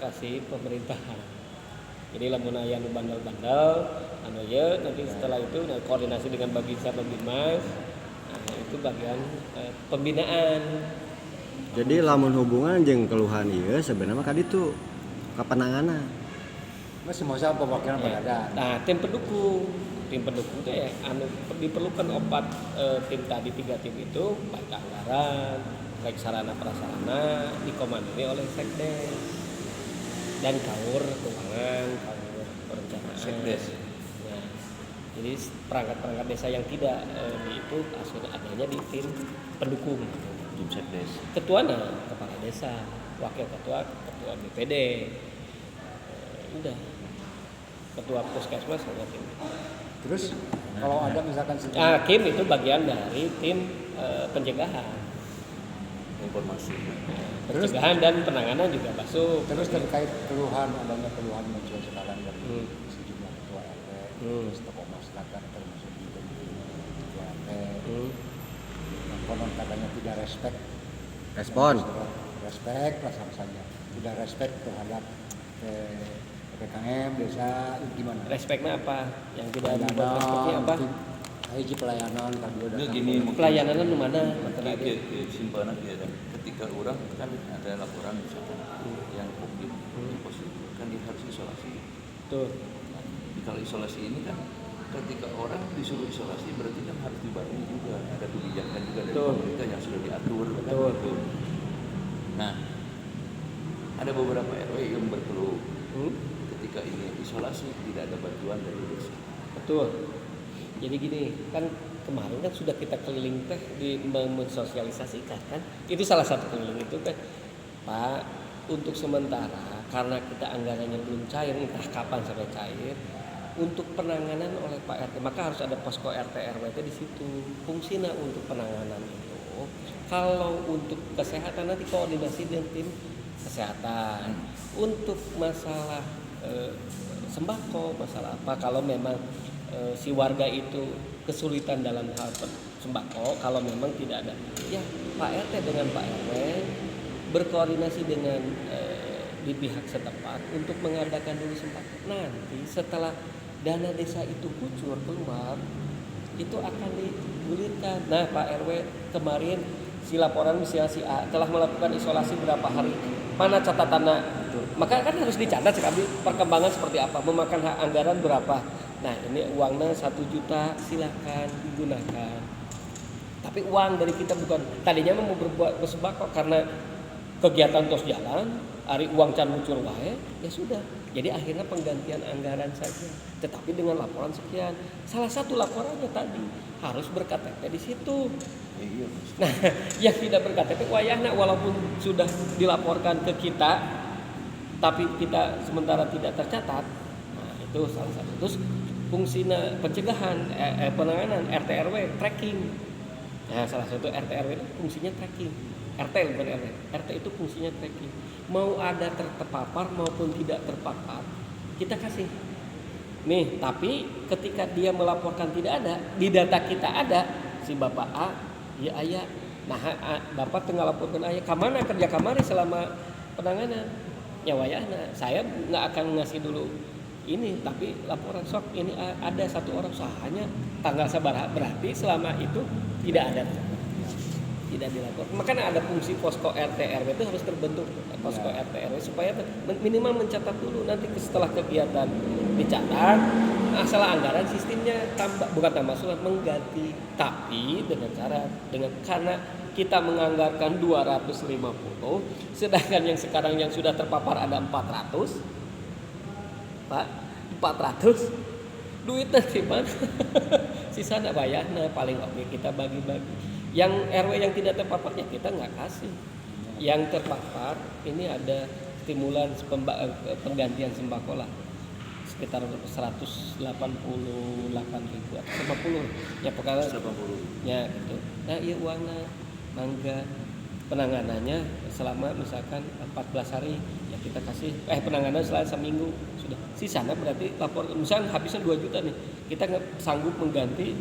kasih pemerintahan. Jadi lamun aya nu bandel-bandel anu ye nanti setelah itu koordinasi dengan Babinsa Babinmas. Nah, itu bagian pembinaan. Jadi lamun hubungan jeung keluhan ieu sebenarnya mah kaditu kapenanganan. Masih mau siapa perwakilan badan. Nah, tim pendukung teh anu diperlukan opat tim tadi 3 tim itu baik anggaran, baik sarana prasarana dikomandoi oleh Sekdes dan kaur keuangan, kaur perencanaan. Sekdes. Nah, jadi perangkat-perangkat desa yang tidak itu adanya di tim pendukung. Tim Sekdes. Ketuanya kepala desa, wakil ketua BPD. Udah. Ketua puskesmas sama tim. Terus kalau ada misalkan Kim itu bagian dari tim pencegahan. Informasi. Pencegahan dan penanganan juga masuk. terus terkait adanya keluhan muncul sekarang dari sejumlah ketua RT, terus tokoh masyarakat termasuk juga ketua RT, yang konon katanya tidak respect lah saja, tidak respect terhadap PPKM desa, gimana? Respeknya apa? Yang tidak dibuat respeknya apa? Hiji pelayanan kedua Ini datang. gini, Pelayanan di mana? Simpanan dia kan. Ketika orang kan ada laporan misalkan yang COVID positif kan dia harus isolasi. Tuh. Nah, kalau isolasi ini kan ketika orang disuruh isolasi berarti kan harus dibarengi juga ada kebijakan juga dari pemerintah yang sudah diatur kan gitu. Nah, ada beberapa RW yang berkeluh ketika ini isolasi tidak ada bantuan dari desa. Betul. Jadi gini, kan kemarin kan sudah kita keliling teh di mensosialisasikan kan. Itu salah satu keliling itu kan. Pak, untuk sementara karena kita anggarannya belum cair, entah kapan sampai cair, untuk penanganan oleh Pak RT, maka harus ada posko RT RW itu di situ. Fungsinya untuk penanganan itu. Kalau untuk kesehatan nanti koordinasi dengan tim kesehatan. Untuk masalah sembako, masalah apa kalau memang si warga itu kesulitan dalam hal sembako, kalau memang tidak ada, ya Pak RT dengan Pak RW berkoordinasi dengan di pihak setempat untuk mengadakan dulu sembako. Nanti setelah dana desa itu kucur keluar, itu akan digulirkan. Nah, Pak RW kemarin si laporan misalnya si A telah melakukan isolasi berapa hari, mana catatannya? Maka kan harus dicatat sekali perkembangan seperti apa, memakan hak anggaran berapa. Nah, ini uangnya 1 juta, silakan digunakan. Tapi uang dari kita bukan tadinya mau berbuat sembako karena kegiatan tos jalan, hari uang can muncul wae, ya sudah. Jadi akhirnya penggantian anggaran saja. Tetapi dengan laporan sekian. Salah satu laporannya tadi harus ber-KTP di situ. Nah, yang tidak ber-KTP wayahna walaupun sudah dilaporkan ke kita, tapi kita sementara tidak tercatat. Nah, itu salah satu. Terus fungsinya pencegahan, penanganan RT RW tracking. Nah, salah satu RT RW itu fungsinya tracking. RT bukan RW. RT itu fungsinya tracking. Mau ada terpapar maupun tidak terpapar, kita kasih. Nih, tapi ketika dia melaporkan tidak ada, di data kita ada si Bapak A, ya ayah. Nah, Bapak tengah laporkan ayah, kamana kerja kamari selama penanganan. Ya wayahna, saya nggak akan ngasih dulu ini, tapi laporan sok ini ada 1 orang sahanya tanggal sabaraha, berarti selama itu tidak ada, tidak dilaporkan. Makanya ada fungsi posko RT RW itu harus terbentuk posko RT RW supaya minimal mencatat dulu, nanti setelah kegiatan dicatat, masalah anggaran sistemnya bukan tambah sulit, mengganti, tapi dengan cara karena kita menganggarkan 250, sedangkan yang sekarang yang sudah terpapar ada 400. Pak, 400 duitnya gimana? Sisanya bayarnya paling oke kita bagi-bagi. Yang RW yang tidak terpapar ya kita nggak kasih. Yang terpapar ini ada stimulan penggantian sembako lah sekitar 188.000 atau 50 ya pokoknya 80. ya gitu. Nah iya uangnya mangga, penanganannya selama misalkan 14 hari ya kita kasih penanganan selama seminggu sudah. Sisanya berarti lapor misalkan habisnya 2 juta nih, kita nggak sanggup mengganti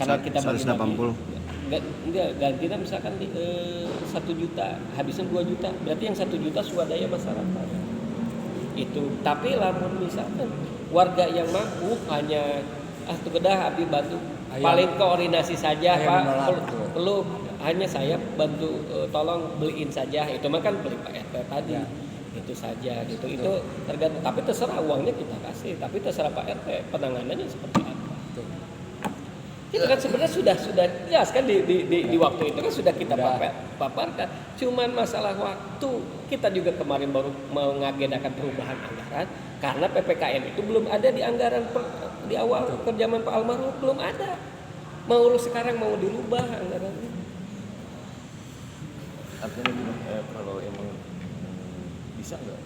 karena kita bagi-bagi. Enggak gantinya misalkan 1 juta, habisnya 2 juta, berarti yang 1 juta swadaya masyarakat. itu. Tapi lamun misalkan warga yang mampu hanya tuh kedah abdi bantu paling koordinasi saja Pak, perlu hanya saya bantu tolong beliin saja, itu mah kan beli Pak RT tadi. Ya. Itu saja gitu. Itu tergantung, tapi terserah uangnya kita kasih, tapi terserah Pak RT penanganannya seperti apa. Itu kan sebenarnya sudah jelas kan di waktu itu kan sudah kita paparkan. Cuman masalah waktu, kita juga kemarin baru mau mengagendakan perubahan anggaran karena PPKM itu belum ada di anggaran di awal kerjaan Pak Almarhum, belum ada. Mau sekarang mau dirubah anggarannya. Artinya kalau emang bisa nggak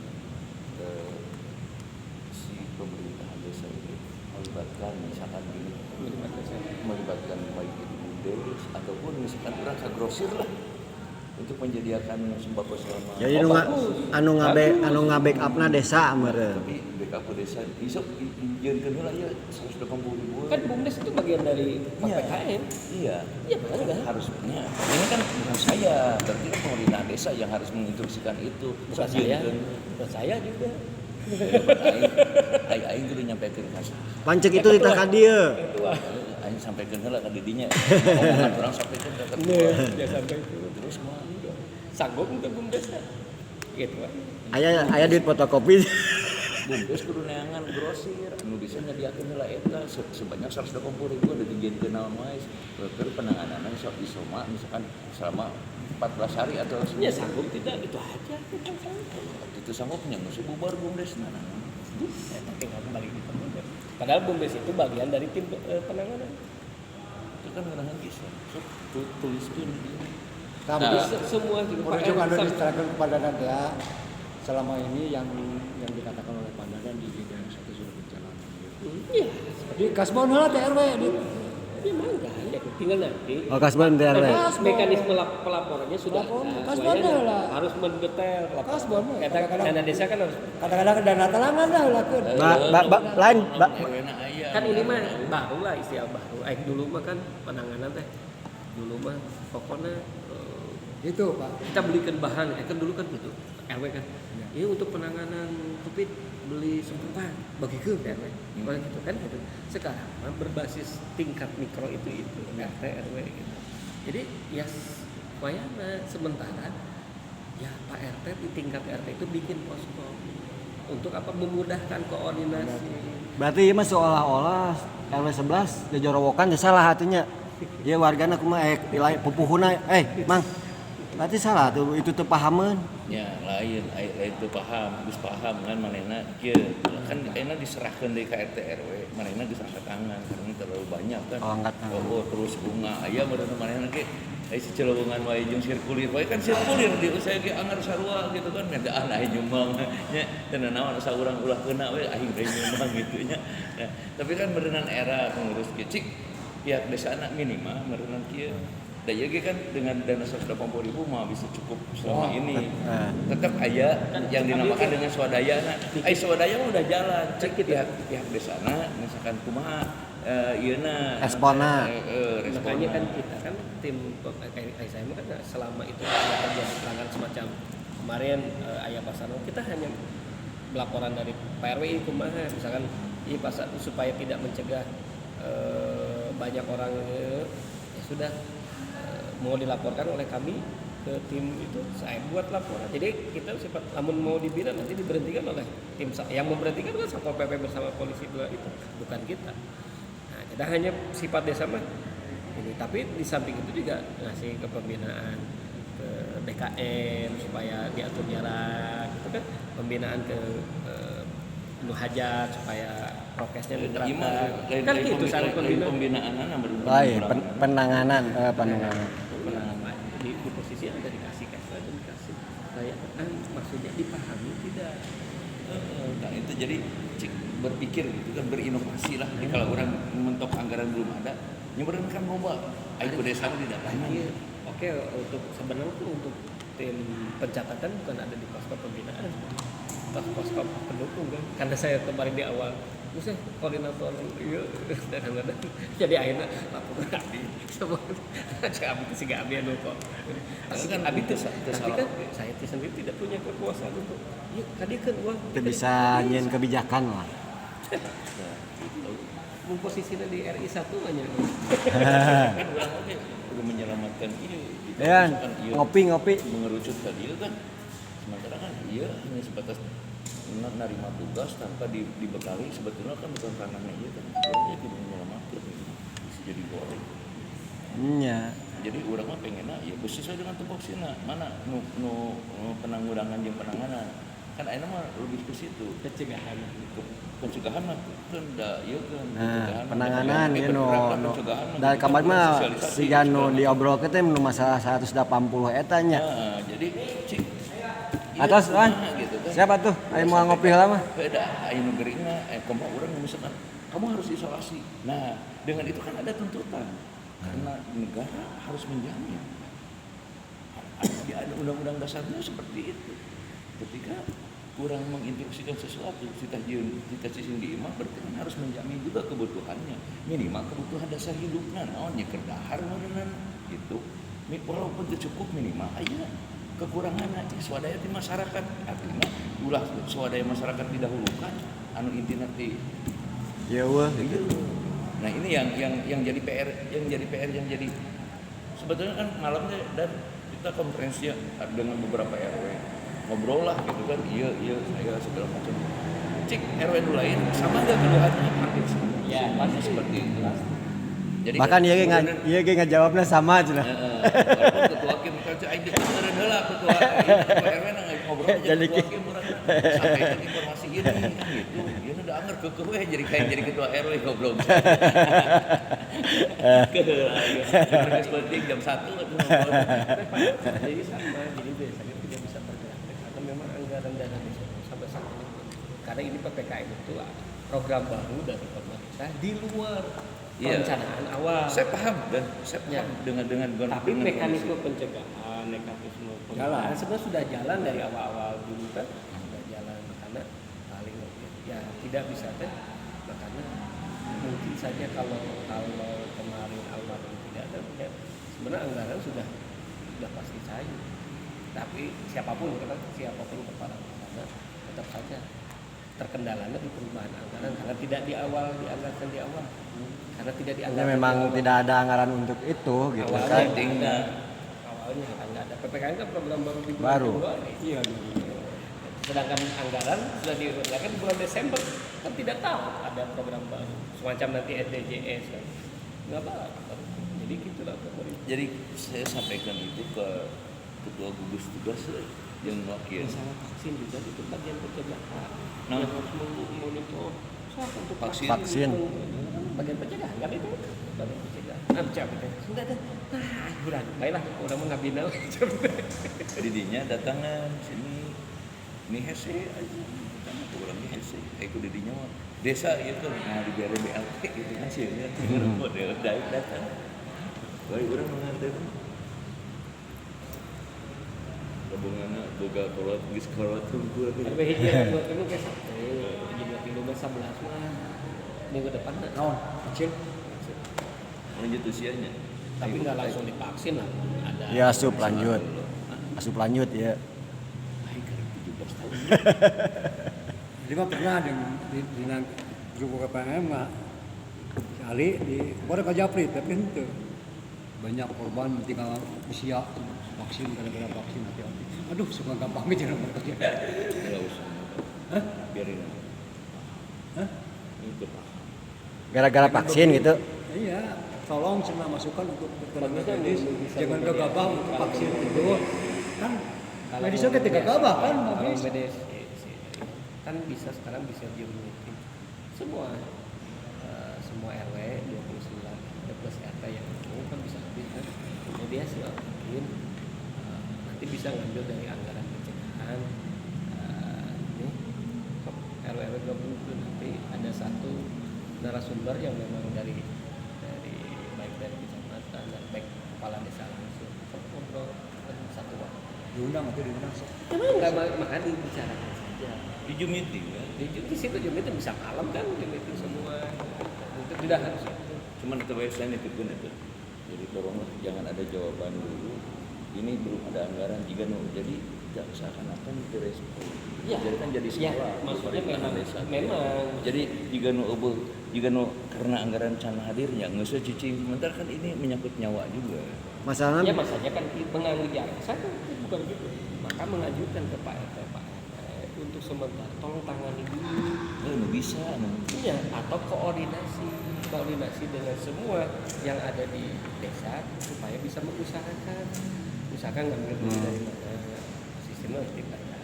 si pemerintah desa ini melibatkan misalkan gini, melibatkan baik itu BUMDes ataupun misalkan orang ke grosir lah untuk menyediakan sembako selama. Jadi anu nga-backupna desa meureun. Tapi backup desa bisa dijieunkeun heula ya 180.000. Kan BUMDes itu bagian dari PPKM. Iya. Iya benar. Harusnya ini kan bukan saya, berarti kan pemerintah desa yang harus menginstruksikan itu. Bukan saya, bukan saya juga. Aing kudu nyampekeun ka saya. Pancek itu ditah ka dieu. Aing sampaikan heula ka didinya. Omongan orang sampaikan ka ketua. Dia sampai itu. Terus mah Sanggup untuk BUMDes gitu Pak. Aya duit fotokopi. BUMDes kudu neangan grosir, anu bisa nyadiakeun heula eta sebanyak 120.000 da dijieunkeun naon wae. Keur penanganan sok isoma misalkan selama 14 hari atau Ya sanggup tidak itu aja. itu sanggup nya geus bubar BUMDes nah. Tapi nggak kembali di BUMDes. Padahal BUMDes itu bagian dari tim penanganan. Itu kan ngeunaan bisa. Sok tuliskeun ieu. Tapi Semua juga merujuk Pak, anu diserahkan kepada Nanda selama ini yang dikatakan oleh Pak Nanda di GDM 1 sudah berjalan. Iya. Di kasbon heula TRW di Memang enggak ya, tinggal nanti. Oh kasbon TRW. Mekanisme pelaporannya sudah ada. Kasbon lah. Harus mendetail. Kasbon. Dana desa kan harus. Kadang-kadang dana talangan dah lakeun. Lain Kan ini mah baru lah istilah baru. Dulu mah kan penanganan teh. Dulu mah pokoknya Itu Pak. kita belikan bahan, kan dulu kan gitu, RW kan. Ini untuk penanganan COVID beli semprotan bagi ke RW, gitu kan gitu. Sekarang mah berbasis tingkat mikro itu RT RW gitu. Jadi ya wayana sementara ya Pak RT di tingkat RT itu bikin posko untuk apa memudahkan koordinasi. Berarti ieu mah seolah-olah RW 11 jajorowokan salah hatinya. Ya wargana kumaha pupuhuna Mang. Berarti salah tuh itu teu pahameun. Ya lain teu paham, geus paham kan manehna kieu. Kan ayeuna diserahkeun deui ka RT RW, manehna geus angkat tangan karena terlalu banyak kan. Oh, angkat tangan. Terus bunga aya meureun manehna ge si celowongan wae jeung sirkulir wae kan sirkulir di saya ge anggar sarua gitu kan ngadaan aya nyumbang nya teu naon asa urang ulah keuna we aing teh nyumbang gitu nya. Nah, tapi kan berenang era pengurus kecik pihak desana minimal meureun kieu. Daya kan dengan dana 180.000 mah bisa cukup selama ini. Tetap aya yang dinamakan dengan swadaya. Swadaya mah udah jalan. Cek pihak desana misalkan kumaha ieuna Respona. Makanya kan kita kan tim saya kan selama itu ada terjadi pelanggaran semacam kemarin ayah pasar kita hanya laporan dari Pak RW kumaha misalkan ini pasar supaya tidak mencegah banyak orang ya sudah mau dilaporkan oleh kami ke tim itu saya buat laporan. Jadi kita sifat namun mau dibina nanti diberhentikan oleh tim yang memberhentikan kan Satpol PP bersama polisi dua itu bukan kita. Nah, kita hanya sifat desa mah ini tapi di samping itu juga ngasih ke pembinaan ke BKM supaya diatur jarak gitu kan, pembinaan ke hajat supaya prokesnya diterapkan. Kan gitu cara pembinaan penanganan di posisi yang ada dikasih dan dikasih kayak maksudnya dipahami tidak. Nah itu jadi berpikir gitu kan berinovasi lah. Jadi kalau orang mentok anggaran belum ada, nyeberin kan lomba. Ayo desa tidak banyak. Oke, untuk sebenarnya untuk tim pencatatan bukan ada di posko pembinaan, posko pendukung kan. Karena saya kemarin di awal Maksudnya koordinator iya kadang-kadang jadi akhirnya lapor ke Abi sama cek Abi itu si Abi anu kok kan Abi itu tapi kan saya itu sendiri tidak punya kekuasaan untuk iya kadi kan uang Itu bisa nyen kebijakan lah. memposisinya di RI 1 aja Kan orang oke udah menyelamatkan ini. Gitu. Ya, Misalkan iya ngopi. mengerucut ke dia kan. Sementara kan iya hanya sebatas menerima tugas tanpa dibekali sebetulnya kan bukan ranahnya dia kan. Dia tidak menyelamatkan gitu. Bisa jadi goreng. Iya. Jadi orang mah pengennya ya sesuai dengan tupoksina mana nu penanggulangan jeung penanganan kan ayeuna mah lebih ke situ pencegahan pencegahan mah kan da ieu kan Nah, penanganan mah, ya pencegahan mah dari gitu, kamar mah sosialisasi, si Gano segala diobrolkeun teh nu masalah 180 eta nya. Nah, jadi cik Atas kumaha Wan. gitu kan. Siapa tuh? Aya mau ngopi heula mah. Beda aya nu geuring mah kumaha urang misalkan kamu harus isolasi. Nah, dengan itu kan ada tuntutan. Karena negara harus menjamin. Ada undang-undang dasarnya seperti itu. Ketika kurang menginstruksikan sesuatu, kita cicing di imah berarti kan harus menjamin juga kebutuhannya. Minimal kebutuhan dasar hidupnya, naon nya kerdahar meureunna gitu. Walaupun itu cukup minimal aya kekurangan aja swadaya di masyarakat. Artinya ulah swadaya masyarakat didahulukan anu intina ti Ya wah. Nah ini yang jadi PR yang jadi sebetulnya kan malamnya dan kita konferensi dengan beberapa RW ngobrol lah gitu kan iya saya segala macam cik RW dulu lain sama nggak keluhannya hampir sama ya pasti seperti itu jadi Bahkan ieu ge ngajawabna sama cenah. walaupun ketua Kim kaca aing dikeuteureun heula ketua RW nang ngobrol aja Jadi ketua Kim urang sampaikan informasi ini kan gitu ieu udah anger keukeut we jadi ketua RW goblok Terus penting jam 1 atau ngobrol. jadi sama jadi biasanya tidak bisa bergerak karena memang anggaran dana desa sampai saat ini karena ini PPKM itu program baru dari pemerintah di luar perencanaan awal. Saya paham dengan Tapi mekanisme pencegahan negatifisme pencegahan sebenarnya sudah jalan dari awal-awal dulu kan sudah jalan karena paling ya tidak bisa kan makanya mungkin saja kalau kemarin almarhum tidak ada ya, sebenarnya anggaran sudah pasti cair tapi siapapun kepala sana tetap saja terkendalanya di perubahan anggaran karena tidak dianggarkan di awal karena tidak Ya dianggarkan memang di awal. tidak ada anggaran untuk itu gitu Awalnya kan. awalnya kan nggak ada PPKM kan program baru di bulan Baru. Februari. Iya. Sedangkan anggaran sudah dianggarkan bulan Desember kan tidak tahu ada program baru semacam nanti SDGs kan nggak apa jadi gitulah pemerintah. Jadi saya sampaikan itu ke ketua gugus tugas yang wakil. Masalah vaksin juga itu bagian pencegahan Nah. yang harus memonitor siapa untuk Vaksin. bagian pencegahan kan itu bagian pencegahan capek sudah ada hiburan baiklah udah mengabinal Didinya datangan sini ini hese aja datang ke orangnya hese aku didinya mah desa itu nah di BLT gitu kan sih ya model daik datang baik orang mengantar gabungannya boga kolot geus kolot tunggu lagi tapi hijau buat kamu kayak hijau kilo 11 mah minggu depan Naon? Vaksin? lanjut usianya tapi nggak langsung divaksin lah ada Ya asup lanjut. Asup lanjut ya. Aing kan 17 tahun Jadi mah pernah di grup KPM mah sekali di Polres Kajapri tapi itu banyak korban tinggal usia vaksin gara-gara vaksin hati-hati. Aduh suka gampang aja nomor kerja. enggak usah Hah? biarin Hah? itu Gara-gara vaksin gitu. Iya, tolong semua masukan untuk tenaga Bagusnya medis bisa jangan bekerja. gegabah untuk vaksin itu. Kan Kalau medisnya ketika biasa, gegabah kan kalau habis. medis kan bisa sekarang bisa diunjukin semua RW 29 plus RT yang itu kan bisa habis kan kemudian sih mungkin nanti bisa ngambil dari anggaran pencegahan ini RW gabung itu nanti ada satu narasumber yang memang dari baik dari kecamatan dan baik kepala desa langsung ngobrol kan satu waktu Diundang atau diundang sih. emang nggak makanya dibicarakan saja Di Zoom meeting ya. Di situ Zoom meeting bisa malam kan, Zoom meeting semua. Itu tidak harus itu. Cuman itu baik saya nitipkan itu. Jadi tolong jangan ada jawaban dulu. Ini belum ada anggaran jika jadi tidak seakan-akan direspon. Ya. Jadi kan jadi Ya, sekolah. maksudnya pemerintahan memang, desa. memang. Jadi jika karena anggaran can hadirnya nggak usah cuci sementara kan ini menyangkut nyawa juga. Masalahnya Ya masalahnya kan mengambil jarak sana bukan gitu. Maka mengajukan ke Pak RT untuk sementara tolong tangani dulu. Nggak bisa. Iya, atau koordinasi dengan semua yang ada di desa supaya bisa mengusahakan nggak ngerti dari mana sistemnya harus dibayar.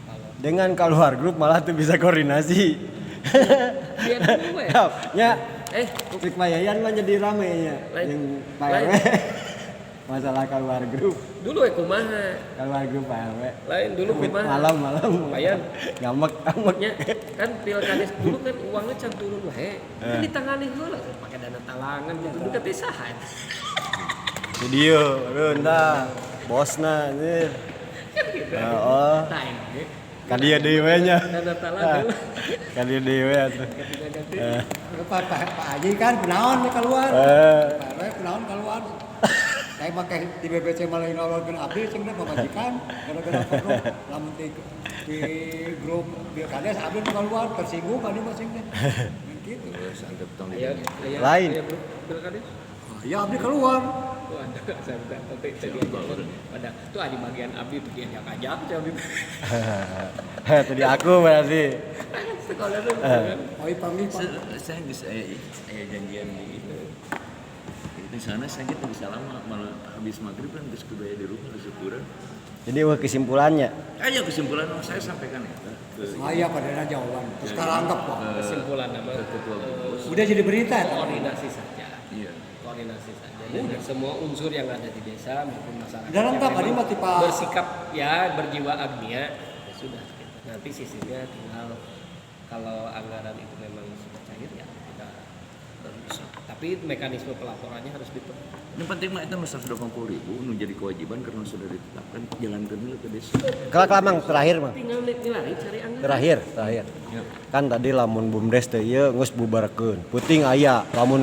Kalau dengan keluar grup malah tuh bisa koordinasi. biar dulu Ya, ya. Pak Yayan mah jadi rame ya. Lain. Yang Pak Lain. RW. Masalah keluar grup. Dulu kumaha. Keluar grup Pak RW. Lain dulu kumaha. Malam. Lumayan. Ngamek. Ya, kan pilkades dulu kan uangnya can turun wae. Kan ditangani heula pakai dana talangan gitu dekat desahan. Video, entah bosna anjir. Kan gitu. Oh, Time gitu. kan dia dewe nya. Dana talangan. Kan dia dewe atuh. Ganti-ganti. Pak Haji kan penaon nih keluar. Pak RW penaon keluar. Kayak pakai di BBC malah nolongkeun abdi cenah pamajikan gara-gara grup lamun di grup pilkades abdi nu keluar tersinggung kan ieu cenah. Gitu. Terus anggap tong Aya di Lain. aya bro, pilkades. Ya abdi keluar. Oh ada, saya udah tadi aja. Pada tuh di bagian abdi tuh diajak ajak abdi. Tadi aku berarti. Sekolah tuh. Kan. Oi panggil Pak. saya bisa janjian di itu. Di sana saya kita bisa lama malah habis maghrib kan terus kebaya di rumah terus syukuran. Jadi kesimpulannya Ayo kesimpulan saya sampaikan ya ke Iya pada jawaban. Terus sekarang anggap Pak. Kesimpulan nama ketua gugus. Udah jadi berita ya. koordinasi saja. Iya. Koordinasi saja. Udah semua unsur yang ada di desa maupun masyarakat. Udah lengkap, yang tadi memang mah tipe- bersikap ya berjiwa agnia ya sudah. Gitu. Nanti sisinya tinggal kalau anggaran itu memang sudah cair ya kita bisa. Tapi mekanisme pelaporannya harus diperlukan. Yang penting mah itu 180.000 menjadi kewajiban karena sudah ditetapkan jalankan dulu ke desa. kelak lamang terakhir mah. Tinggal nilai cari anggaran. Terakhir. Ya. Kan tadi lamun bumdes teh ieu geus bubarkeun. Puting aya lamun